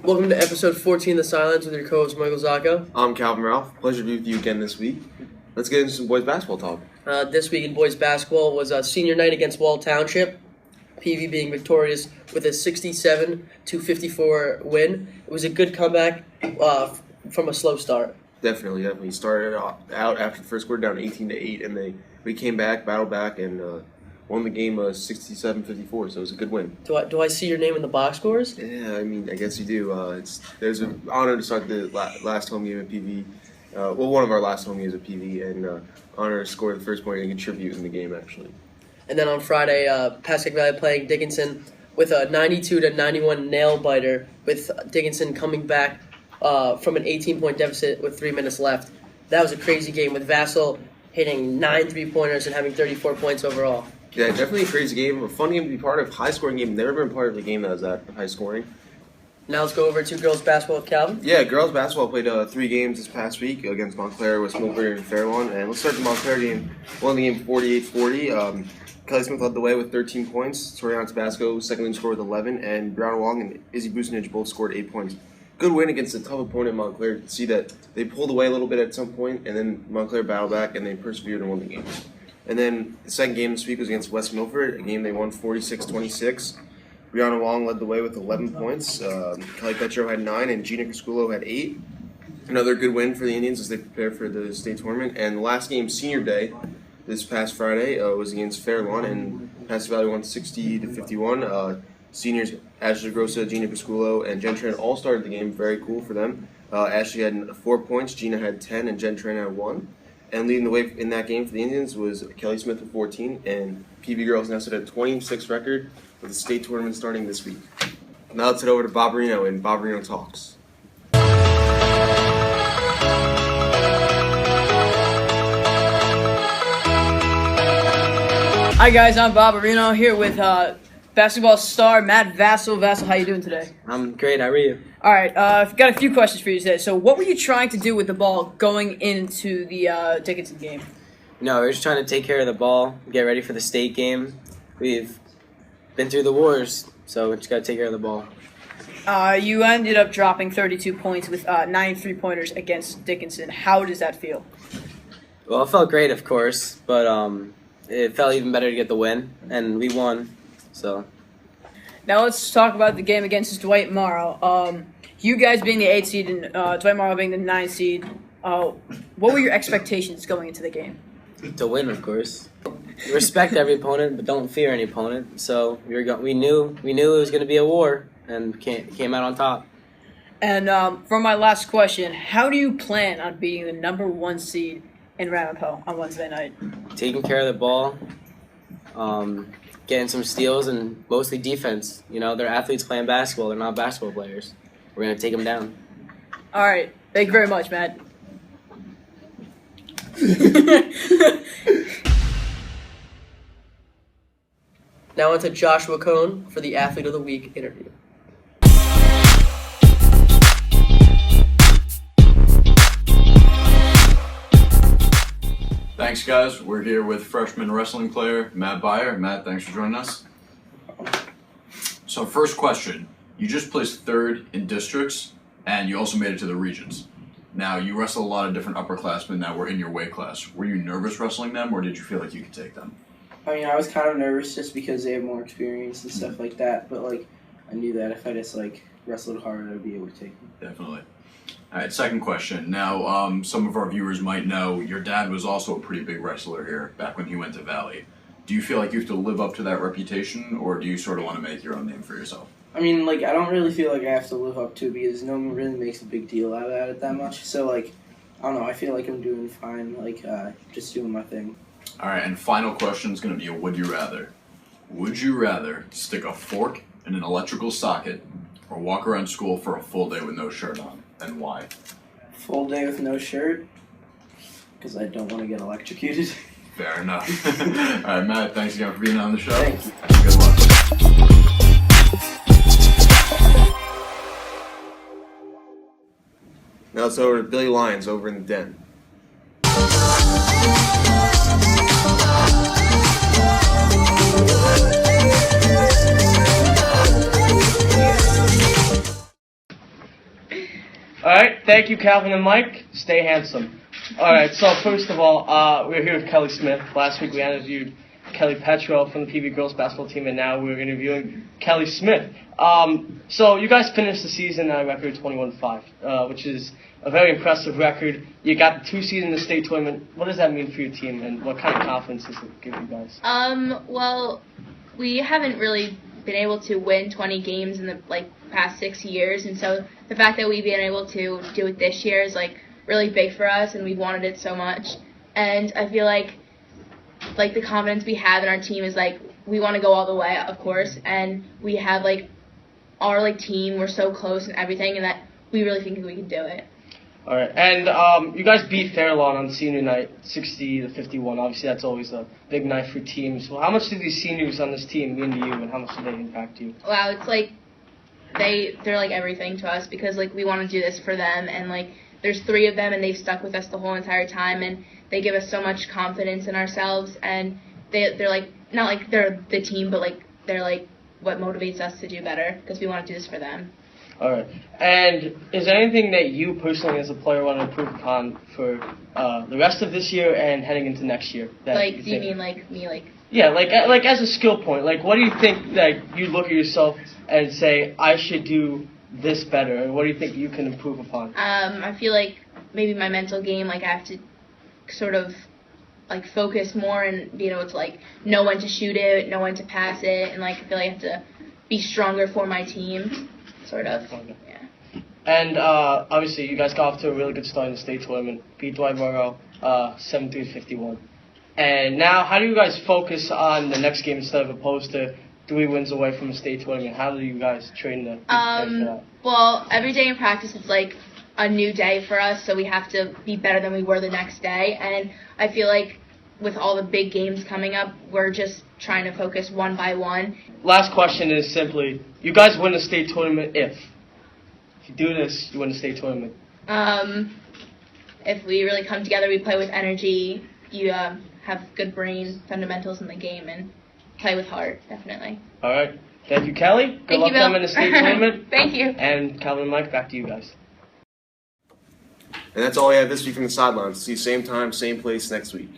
Welcome to episode 14 of the SideLines with your co-host Michael Zacco. I'm Calvin Ralph. Pleasure to be with you again this week. Let's get into some boys basketball talk. This week in boys basketball was senior night against Wall Township. PV being victorious with a 67-54 win. It was a good comeback from a slow start. Definitely. Started out after the first quarter down 18-8, and we came back, battled back, and won the game 67-54. So it was a good win. Do I see your name in the box scores? Yeah, I guess you do. There's an honor to start the last home game at PV. One of our last home games at PV, and honor to score the first point and contribute in the game actually. And then on Friday, Pascack Valley playing Dickinson with a 92-91 nail biter, with Dickinson coming back from an 18-point deficit with 3 minutes left. That was a crazy game with Vassal hitting 9 3-pointers and having 34 points overall. Yeah, definitely a crazy game. A fun game to be part of. High-scoring game. Never been part of a game that was that high-scoring. Now let's go over to girls basketball with Calvin. Yeah, girls basketball played 3 games this past week against Montclair, West Milford, and Fairlawn. And let's start the Montclair game. Won the game 48-40. Kelly Smith led the way with 13 points. Toriana Tabasco second leading scorer with 11. And Brown Wong and Izzy Busenich both scored 8 points. Good win against a tough opponent, Montclair. To see that they pulled away a little bit at some point, and then Montclair battled back, and they persevered and won the game. And then the second game this week was against West Milford, a game they won 46-26. Brianna Wong led the way with 11 points. Kelly Petro had 9, and Gina Crisculo had 8. Another good win for the Indians as they prepare for the state tournament. And the last game, senior day, this past Friday, was against Fairlawn, and Pascack Valley won 60-51. Seniors Ashley Grossa, Gina Crisculo, and Jen Tran all started the game. Very cool for them. Ashley had 4 points, Gina had 10, and Jen Tran had 1. And leading the way in that game for the Indians was Kelly Smith with 14, and PV girls now sit at a 26 record with the state tournament starting this week. Now let's head over to Bob Reno and Bob Reno Talks. Hi guys, I'm Bob Areno here with basketball star Matt Vassal. Vassal, how you doing today? I'm great. How are you? All right, I've got a few questions for you today. So what were you trying to do with the ball going into the Dickinson game? No, we're just trying to take care of the ball, get ready for the state game. We've been through the wars, so we just got to take care of the ball. You ended up dropping 32 points with 9 3-pointers against Dickinson. How does that feel? Well, it felt great, of course, but it felt even better to get the win, and we won. So now let's talk about the game against Dwight Morrow. You guys being the 8 seed and Dwight Morrow being the 9 seed, what were your expectations going into the game? To win, of course. Respect every opponent, but don't fear any opponent. So we knew it was going to be a war, and came out on top. And for my last question, how do you plan on beating the number 1 seed in Ramapo on Wednesday night? Taking care of the ball, getting some steals, and mostly defense. You know, they're athletes playing basketball. They're not basketball players. We're going to take them down. All right. Thank you very much, Matt. Now on to Joshua Cohn for the Athlete of the Week interview. Thanks, guys. We're here with freshman wrestling player Matt Byer. Matt, thanks for joining us. So, first question. You just placed 3rd in districts, and you also made it to the regions. Now, you wrestle a lot of different upperclassmen that were in your weight class. Were you nervous wrestling them, or did you feel like you could take them? I mean, I was kind of nervous just because they have more experience and stuff like that, but, I knew that if I just, wrestled hard, I'd be able to take them. Definitely. All right, second question. Now, some of our viewers might know your dad was also a pretty big wrestler here back when he went to Valley. Do you feel like you have to live up to that reputation, or do you sort of want to make your own name for yourself? I mean, I don't really feel like I have to live up to it because no one really makes a big deal out of it that much. So, I don't know. I feel like I'm doing fine, just doing my thing. All right, and final question is going to be a would you rather. Would you rather stick a fork in an electrical socket or walk around school for a full day with no shirt on, and why? Full day with no shirt because I don't want to get electrocuted. Fair enough. All right, Matt, thanks again for being on the show. Thank you. Good luck. Now it's over to Billy Lyons over in the den. Thank you, Calvin and Mike. Stay handsome. All right. So first of all, we're here with Kelly Smith. Last week we interviewed Kelly Petro from the PB girls basketball team, and now we're interviewing Kelly Smith. So you guys finished the season at a record 21-5, which is a very impressive record. You got the 2 seeds in the state tournament. What does that mean for your team, and what kind of confidence does it give you guys? Well, we haven't really been able to win 20 games in the past 6 years, and so the fact that we've been able to do it this year is really big for us, and we've wanted it so much. And I feel like the confidence we have in our team is we want to go all the way, of course, and we have our team, we're so close and everything, and that we really think that we can do it. All right, and you guys beat Fairlawn on senior night, 60-51. Obviously, that's always a big night for teams. Well, how much do these seniors on this team mean to you, and how much do they impact you? Wow, it's they're everything to us, because we want to do this for them, and there's 3 of them, and they've stuck with us the whole entire time, and they give us so much confidence in ourselves, and they're not they're the team, but they're what motivates us to do better, because we want to do this for them. All right. And is there anything that you personally as a player want to improve upon for the rest of this year and heading into next year? Do you mean me? Yeah, as a skill point. What do you think you look at yourself and say, I should do this better? And what do you think you can improve upon? I feel maybe my mental game, I have to sort of focus more and be able to know when to shoot it, know when to pass it, and I feel I have to be stronger for my team. Sort of, yeah. And obviously, you guys got off to a really good start in the state tournament. Beat Dwight Morrow 73-51. And now, how do you guys focus on the next game instead of opposed to 3 wins away from the state tournament? How do you guys train for that? Well, every day in practice it's a new day for us, so we have to be better than we were the next day. And I feel with all the big games coming up, we're just trying to focus one by one. Last question is simply, you guys win the state tournament if you do this, you win the state tournament. If we really come together, we play with energy, you have good brain fundamentals in the game, and play with heart, definitely. All right. Thank you, Kelly. Good luck them in the state tournament. Thank you. And Calvin and Mike, back to you guys. And that's all I have this week from the sidelines. See you same time, same place next week.